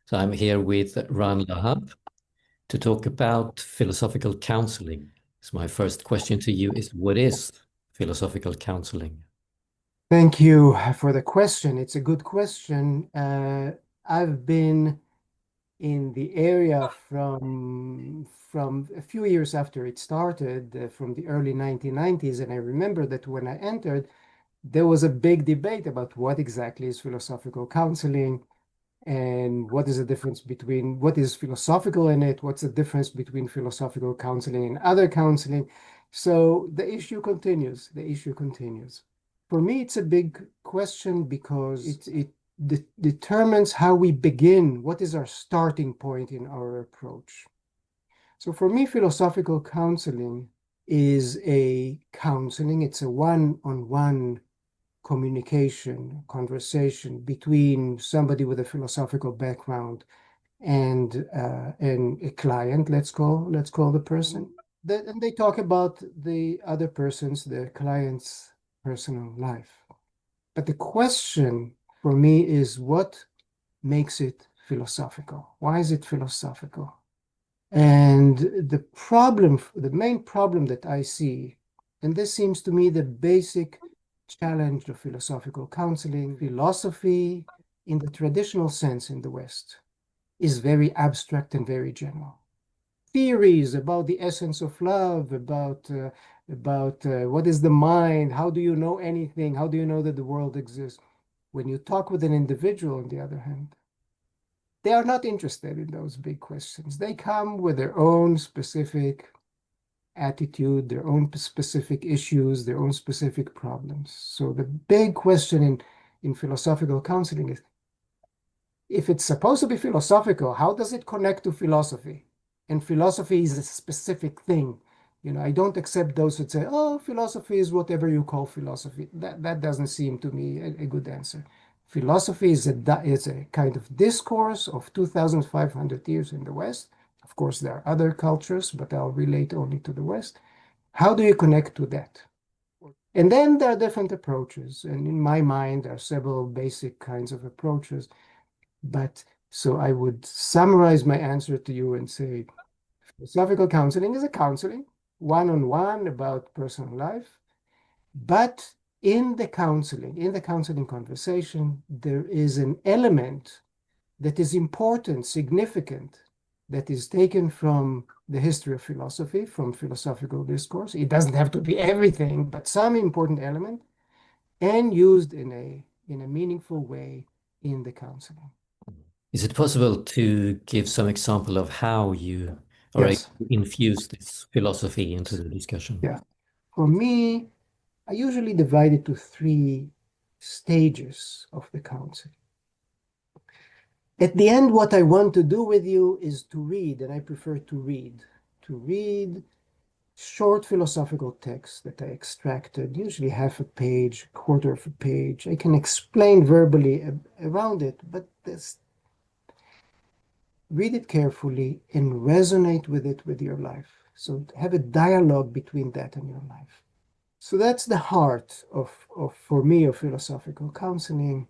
So I'm here with Ran Lahav to talk about philosophical counseling. So my first question to you is, what is philosophical counseling? Thank you for the question. It's a good question. I've been in the area from a few years after it started, from the early 1990s, and I remember that when I entered, there was a big debate about what exactly is philosophical counseling and what is the difference between what is philosophical in it, what's the difference between philosophical counseling and other counseling. So the issue continues. The issue continues. For me, it's a big question because it determines how we begin, what is our starting point in our approach. So for me, philosophical counseling is a counseling, it's a one-on-one communication, conversation between somebody with a philosophical background and a client, let's call the person. And they talk about the other person's, the client's personal life. But the question for me is what makes it philosophical? Why is it philosophical? And the main problem that I see, and this seems to me the basic challenge of philosophical counseling, philosophy in the traditional sense in the West is very abstract and very general. Theories about the essence of love, about what is the mind, how do you know anything, how do you know that the world exists? When you talk with an individual, on the other hand, they are not interested in those big questions. They come with their own specific attitude, their own specific issues, their own specific problems. So the big question in philosophical counseling is, if it's supposed to be philosophical, how does it connect to philosophy? And philosophy is a specific thing. I don't accept those who say, oh, philosophy is whatever you call philosophy. That doesn't seem to me a good answer. Philosophy is a kind of discourse of 2,500 years in the West. Of course, there are other cultures, but I'll relate only to the West. How do you connect to that? And then there are different approaches. And in my mind, there are several basic kinds of approaches. But so I would summarize my answer to you and say philosophical counseling is a counseling one-on-one about personal life. But in the counseling conversation, there is an element that is important, significant, that is taken from the history of philosophy, from philosophical discourse. It doesn't have to be everything, but some important element, and used in a meaningful way in the counseling. Is it possible to give some example of how you are able Yes. to infuse this philosophy into the discussion? Yeah. For me, I usually divide it to three stages of the counseling. At the end, what I want to do with you is to read, and I prefer to read short philosophical texts that I extracted, usually half a page, quarter of a page. I can explain verbally around it, but read it carefully and resonate with it with your life. So have a dialogue between that and your life. So that's the heart for me, of philosophical counseling,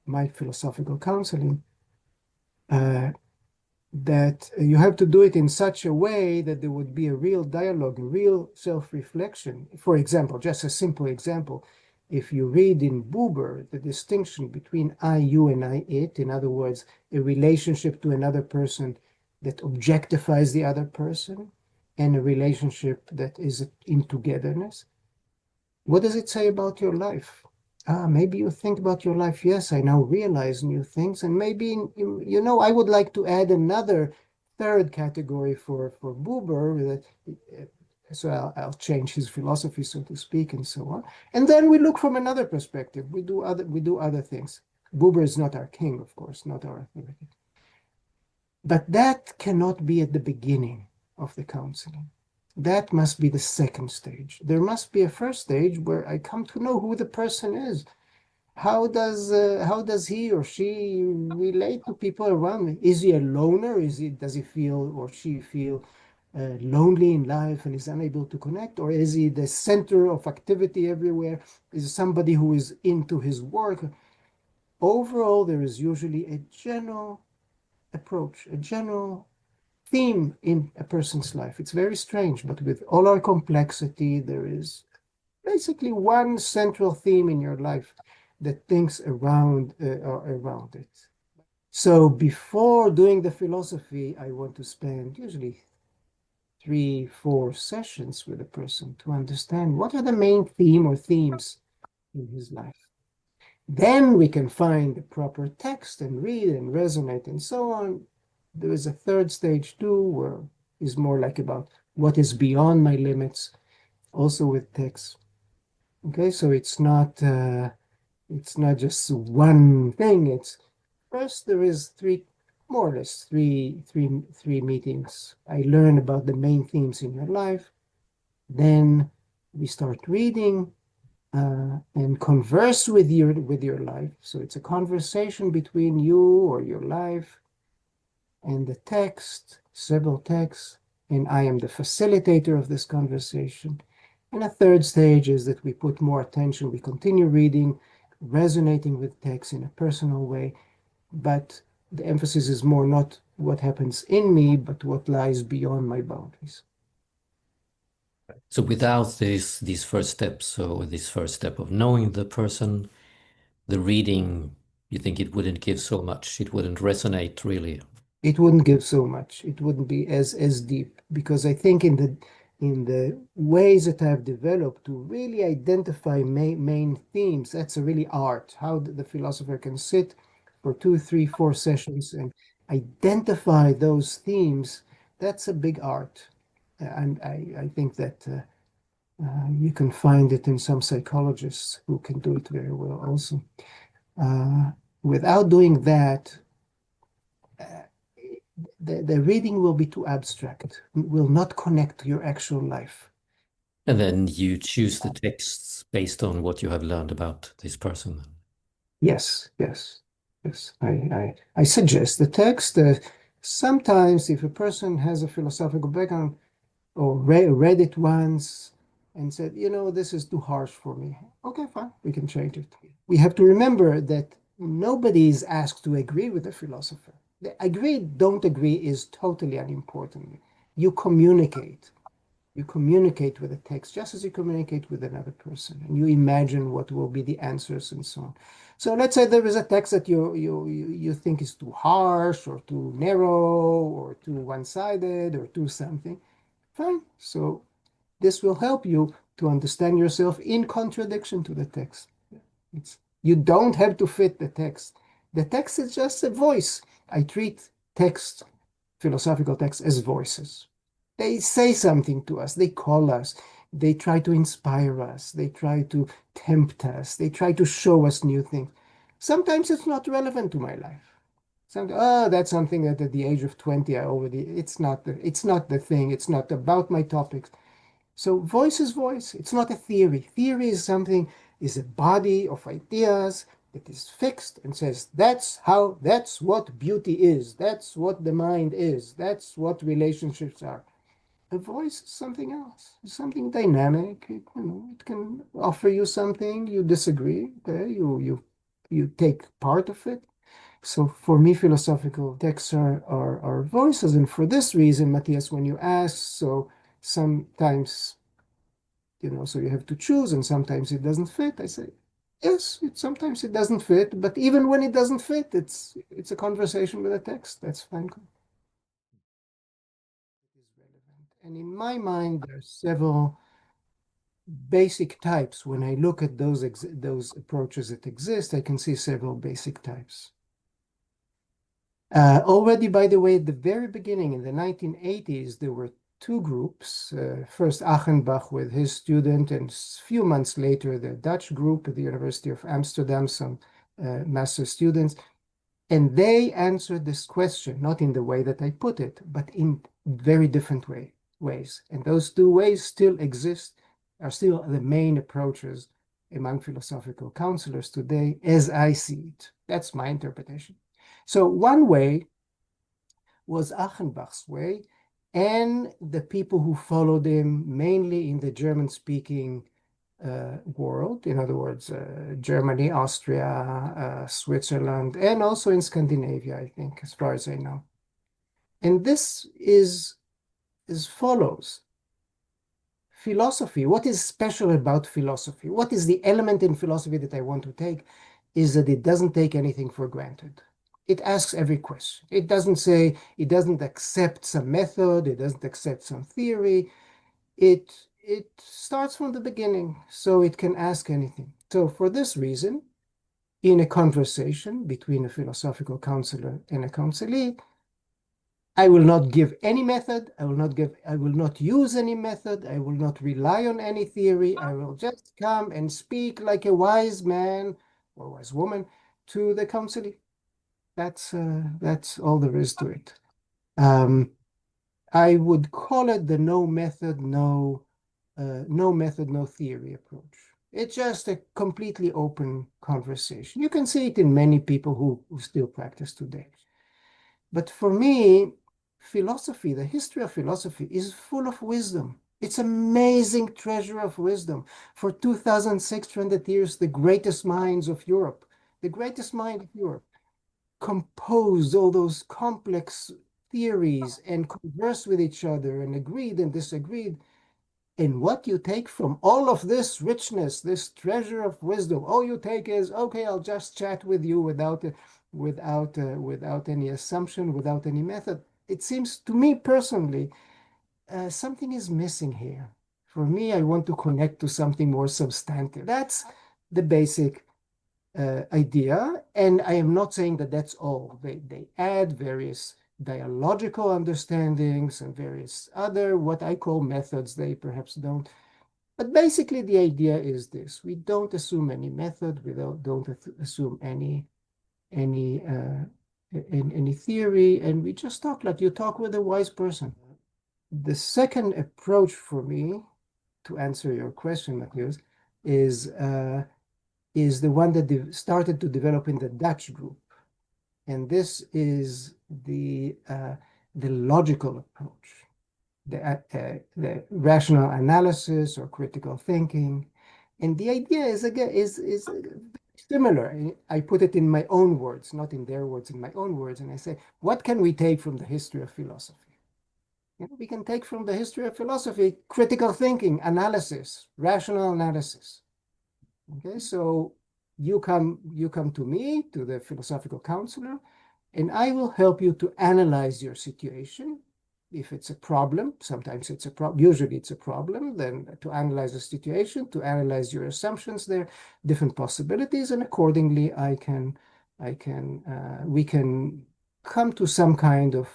my philosophical counseling, uh, that you have to do it in such a way that there would be a real dialogue, a real self-reflection. For example, just a simple example, if you read in Buber the distinction between I, you, and I, it, in other words, a relationship to another person that objectifies the other person, and a relationship that is in togetherness, what does it say about your life? Maybe you think about your life. Yes, I now realize new things. And maybe, I would like to add another third category for Buber. So I'll change his philosophy, so to speak, and so on. And then we look from another perspective. We do other things. Buber is not our king, of course, not our authority. But that cannot be at the beginning of the counseling. That must be the second stage. There must be a first stage where I come to know who the person is. How does he or she relate to people around me? Is he a loner? Does he feel or she feel lonely in life and is unable to connect? Or is he the center of activity everywhere? Is he somebody who is into his work? Overall, there is usually a general approach, a general theme in a person's life. It's very strange, but with all our complexity, there is basically one central theme in your life that thinks around it. So before doing the philosophy, I want to spend usually 3, 4 sessions with a person to understand what are the main theme or themes in his life. Then we can find the proper text and read and resonate and so on. There is a third stage too, where is more like about what is beyond my limits, also with text. Okay, so it's not just one thing. It's first there is more or less three meetings. I learn about the main themes in your life. Then we start reading and converse with your life. So it's a conversation between you or your life and the text, several texts, and I am the facilitator of this conversation. And a third stage is that we put more attention, we continue reading, resonating with text in a personal way, but the emphasis is more not what happens in me, but what lies beyond my boundaries. So without these first steps, so this first step of knowing the person, the reading, you think it wouldn't give so much, it wouldn't resonate really. It wouldn't give so much. It wouldn't be as deep because I think in the ways that I've developed to really identify main themes, that's a really art. How the philosopher can sit for 2, 3, 4 sessions and identify those themes. That's a big art, and I think that you can find it in some psychologists who can do it very well also. Uh, Without doing that, the reading will be too abstract, will not connect to your actual life. And then you choose the texts based on what you have learned about this person. Yes, yes, yes. I suggest the text. Sometimes, if a person has a philosophical background or read it once and said, this is too harsh for me. Okay, fine, we can change it. We have to remember that nobody is asked to agree with the philosopher. The agree, don't agree is totally unimportant. You communicate. You communicate with the text just as you communicate with another person, and you imagine what will be the answers and so on. So let's say there is a text that you think is too harsh or too narrow or too one-sided or too something. Fine. So this will help you to understand yourself in contradiction to the text. You don't have to fit the text. The text is just a voice. I treat text, philosophical texts, as voices. They say something to us, they call us, they try to inspire us, they try to tempt us, they try to show us new things. Sometimes it's not relevant to my life. That's something that at the age of 20 it's not the thing, it's not about my topics. So voice is voice. It's not a theory. Theory is a body of ideas that is fixed and says, that's what beauty is. That's what the mind is. That's what relationships are. A voice is something else. It's something dynamic. It can offer you something. You disagree. Okay? You take part of it. So for me, philosophical texts are voices. And for this reason, Matthias, when you ask, so sometimes, so you have to choose, and sometimes it doesn't fit. I say, yes, sometimes it doesn't fit, but even when it doesn't fit, it's a conversation with a text. That's fine. It is relevant. And in my mind, there are several basic types. When I look at those approaches that exist, I can see several basic types. Already, by the way, at the very beginning in the 1980s, there were two groups. First, Achenbach with his student, and a few months later, the Dutch group at the University of Amsterdam, some master students. And they answered this question, not in the way that I put it, but in very different ways. And those two ways still exist, are still the main approaches among philosophical counselors today, as I see it. That's my interpretation. So one way was Achenbach's way, and the people who followed him, mainly in the German-speaking world, in other words, Germany, Austria, Switzerland, and also in Scandinavia, I think, as far as I know. And this is as follows. Philosophy, what is special about philosophy? What is the element in philosophy that I want to take is that it doesn't take anything for granted. It asks every question. It doesn't say, it doesn't accept some method, it doesn't accept some theory. It starts from the beginning, so it can ask anything. So for this reason, in a conversation between a philosophical counselor and a counselee, I will not give any method. I will not use any method. I will not rely on any theory. I will just come and speak like a wise man or wise woman to the counselee. That's all there is to it. Um, I would call it the no method, no theory approach. It's just a completely open conversation. You can see it in many people who still practice today. But for me, philosophy, the history of philosophy is full of wisdom. It's amazing treasure of wisdom. For 2,600 years, the greatest minds of Europe, the greatest mind of Europe, composed all those complex theories and conversed with each other and agreed and disagreed. And what you take from all of this richness, this treasure of wisdom, all you take is, okay, I'll just chat with you without any assumption, without any method. It seems to me personally, something is missing here. For me, I want to connect to something more substantive. That's the basic idea. And I am not saying that that's all. They add various dialogical understandings and various other, what I call methods. They perhaps don't. But basically, the idea is this: we don't assume any method, we don't assume any theory, and we just talk like you talk with a wise person. The second approach for me, to answer your question, Matthias, is is the one that started to develop in the Dutch group, and this is the logical approach, the rational analysis or critical thinking. And the idea is again is similar. I put it in my own words, not in their words, in my own words, and I say, what can we take from the history of philosophy? You know, we can take from the history of philosophy critical thinking, analysis, rational analysis. Okay, so you come to me, to the philosophical counselor, and I will help you to analyze your situation. If it's a problem, sometimes it's a problem, usually it's a problem, then to analyze the situation, to analyze your assumptions there, different possibilities, and accordingly we can come to some kind of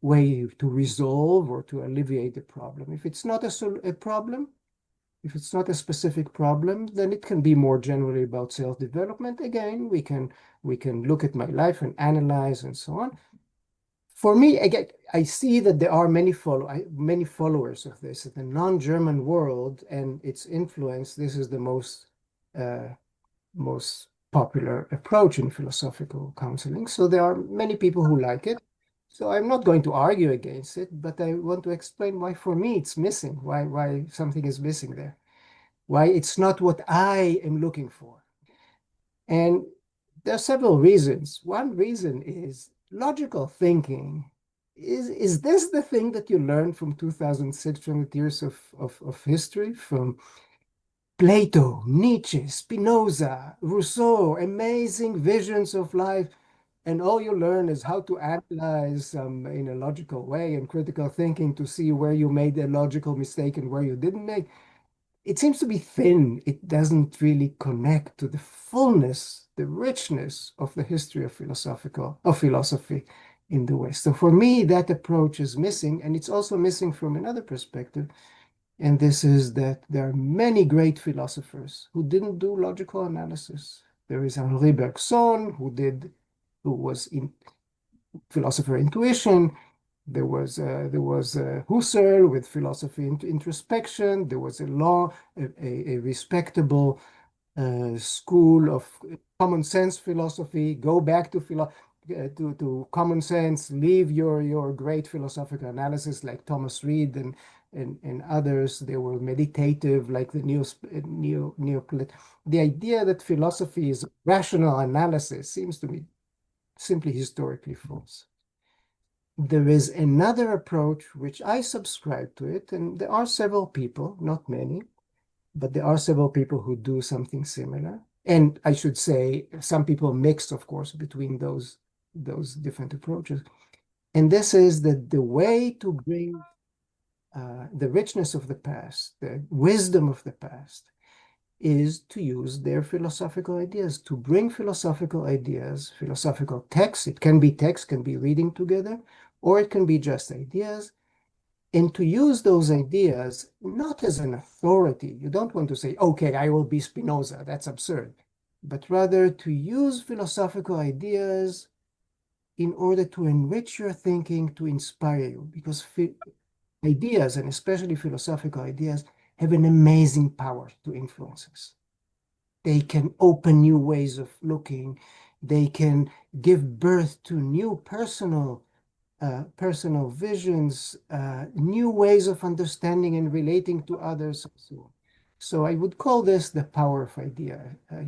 way to resolve or to alleviate the problem. If it's not a problem, if it's not a specific problem, then it can be more generally about self-development. Again, we can look at my life and analyze and so on. For me, again, I see that there are many followers of this in the non-German world and its influence. This is the most popular approach in philosophical counseling. So there are many people who like it. So I'm not going to argue against it, but I want to explain why for me it's missing, why something is missing there, why it's not what I am looking for. And there are several reasons. One reason is logical thinking. Is this the thing that you learned from 2,600 years of history, from Plato, Nietzsche, Spinoza, Rousseau, amazing visions of life, and all you learn is how to analyze in a logical way and critical thinking to see where you made a logical mistake and where you didn't make? It seems to be thin. It doesn't really connect to the fullness, the richness of the history of philosophy in the West. So for me, that approach is missing, and it's also missing from another perspective. And this is that there are many great philosophers who didn't do logical analysis. There is Henri Bergson, who was in philosopher intuition. There was Husserl with philosophy introspection. There was a respectable school of common sense philosophy. Go back to common sense. Leave your great philosophical analysis like Thomas Reid and others. They were meditative like the Neoplat. The idea that philosophy is rational analysis seems to me simply historically false. There is another approach which I subscribe to it, and there are several people, not many, but there are several people who do something similar. And I should say, some people mix, of course, between those different approaches. And this is that the way to bring the richness of the past, the wisdom of the past, is to use their philosophical ideas, to bring philosophical ideas, philosophical texts. It can be text, can be reading together, or it can be just ideas, and to use those ideas not as an authority. You don't want to say, okay, I will be Spinoza. That's absurd. But rather to use philosophical ideas in order to enrich your thinking, to inspire you, because ideas, and especially philosophical ideas, have an amazing power to influence us. They can open new ways of looking. They can give birth to new personal visions, new ways of understanding and relating to others. So I would call this the power of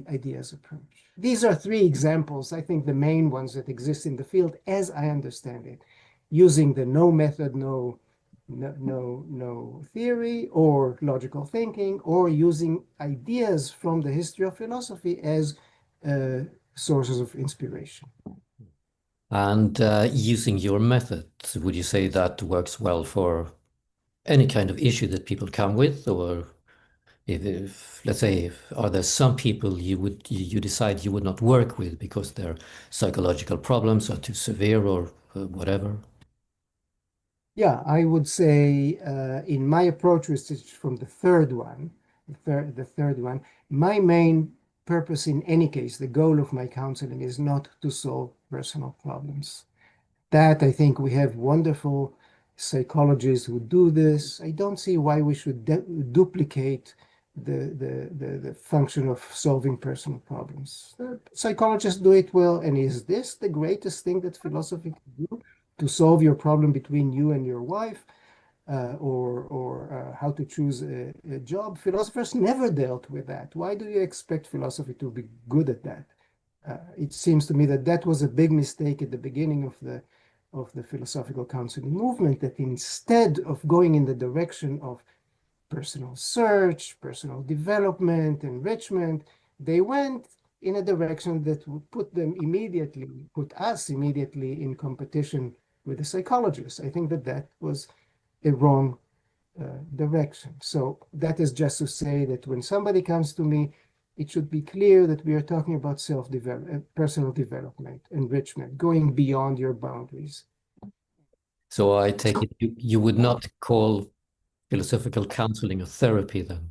ideas approach. These are three examples, I think the main ones that exist in the field as I understand it, using the no method, no theory or logical thinking, or using ideas from the history of philosophy as uh, sources of inspiration. And using your method, would you say that works well for any kind of issue that people come with? Or if let's say, are there some people you decide you would not work with because their psychological problems are too severe or whatever? Yeah, I would say in my approach, which is from the third one, the third one, my main purpose in any case, the goal of my counseling is not to solve personal problems. That I think we have wonderful psychologists who do this. I don't see why we should duplicate the function of solving personal problems. Psychologists do it well, and is this the greatest thing that philosophy can do to solve your problem between you and your wife, or how to choose a job? Philosophers never dealt with that. Why do you expect philosophy to be good at that? It seems to me that that was a big mistake at the beginning of the philosophical counseling movement, that instead of going in the direction of personal search, personal development, enrichment, they went in a direction that would put us immediately in competition with the psychologists. I think that that was a wrong direction. So that is just to say that when somebody comes to me, it should be clear that we are talking about personal development, enrichment, going beyond your boundaries. So I take it you would not call philosophical counseling a therapy then?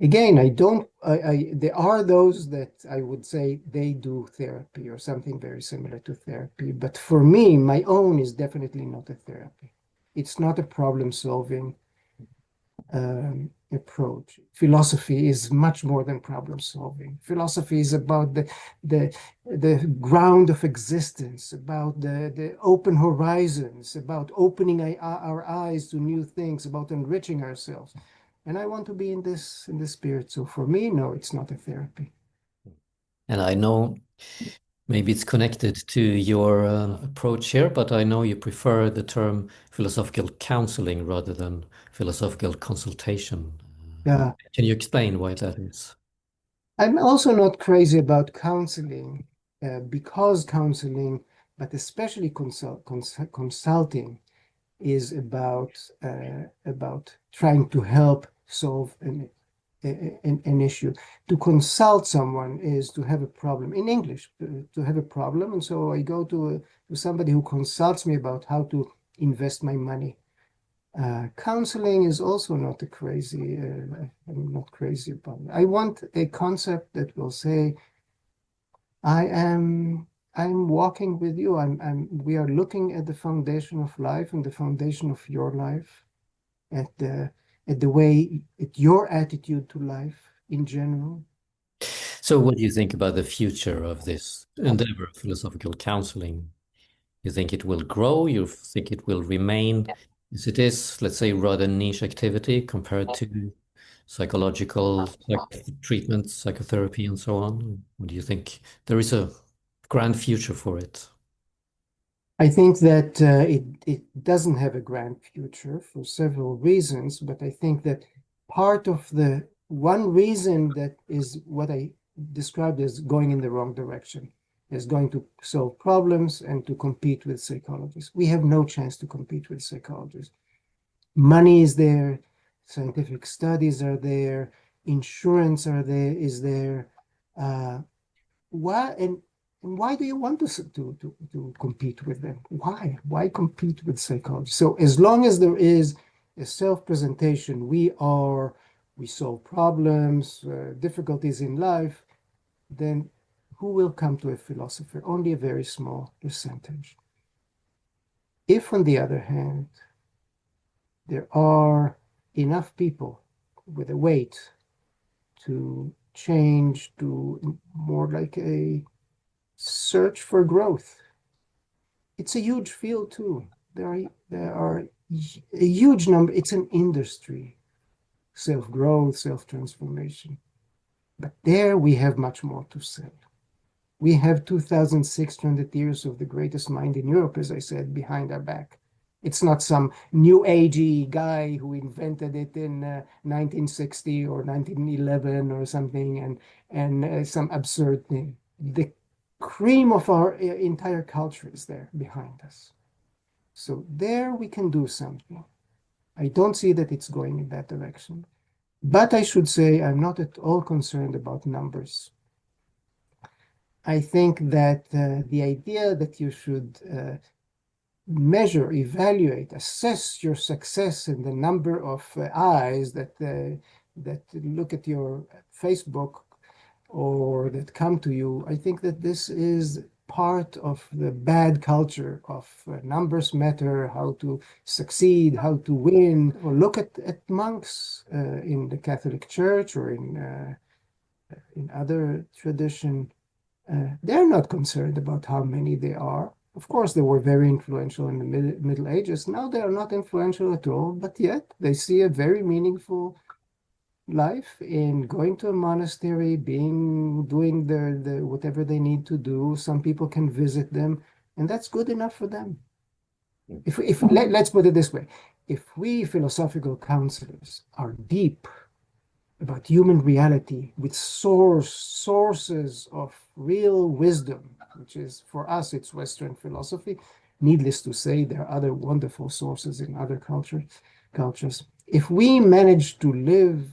Again, there are those that I would say they do therapy or something very similar to therapy. But for me, my own is definitely not a therapy. It's not a problem solving approach. Philosophy is much more than problem solving. Philosophy is about the ground of existence, about the open horizons, about opening our eyes to new things, about enriching ourselves. And I want to be in this spirit. So for me, no, it's not a therapy. And I know maybe it's connected to your approach here, but I know you prefer the term philosophical counseling rather than philosophical consultation. Yeah. Can you explain why that is? I'm also not crazy about counseling, because counseling, but especially consulting, is about trying to help solve an issue. To consult someone is to have a problem. In English, to have a problem, and so I go to somebody who consults me about how to invest my money. Counseling is also not a crazy. I'm not crazy about it. I want a concept that will say, I am. I'm walking with you. We are looking at the foundation of life and the foundation of your life, at the way, at your attitude to life in general. So, what do you think about the future of this endeavor, philosophical counseling? You think it will grow? You think it will remain as it is, let's say, rather niche activity compared to psychological treatment, psychotherapy, and so on? Or do you think there is a grand future for it? I think that it doesn't have a grand future for several reasons, but I think that part of the one reason that is what I described as going in the wrong direction, is going to solve problems and to compete with psychologists. We have no chance to compete with psychologists. Money is there, scientific studies are there, insurance is there. Uh, why and why do you want to compete with them? Why compete with psychology? So as long as there is a self-presentation, we solve problems, difficulties in life, then who will come to a philosopher? Only a very small percentage. If, on the other hand, there are enough people with a weight to change to more like a search for growth. It's a huge field too. There are a huge number. It's an industry, self-growth, self-transformation. But there we have much more to say. We have 2,600 years of the greatest mind in Europe, as I said, behind our back. It's not some new agey guy who invented it in 1960 or 1911 or something, and some absurd thing. The cream of our entire culture is there behind us. So there we can do something. I don't see that it's going in that direction. But I should say I'm not at all concerned about numbers. I think that the idea that you should measure, evaluate, assess your success in the number of eyes that look at your Facebook or that come to you, I think that this is part of the bad culture of numbers matter, how to succeed, how to win. Or look at monks in the Catholic Church or in other tradition. They're not concerned about how many they are. Of course, they were very influential in the Middle Ages. Now they are not influential at all, but yet they see a very meaningful life in going to a monastery, doing the whatever they need to do. Some people can visit them, and that's good enough for them. Let's put it this way: if we philosophical counselors are deep about human reality with sources of real wisdom, which is for us, it's Western philosophy. Needless to say, there are other wonderful sources in other cultures. If we manage to live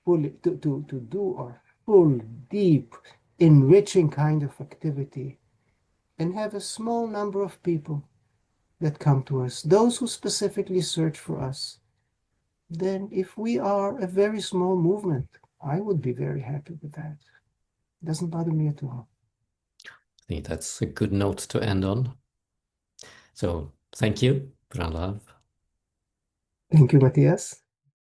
fully, to do our full, deep, enriching kind of activity, and have a small number of people that come to us, those who specifically search for us, then if we are a very small movement, I would be very happy with that. It doesn't bother me at all. I think that's a good note to end on. So thank you, Ran Lahav. Thank you, Matthias.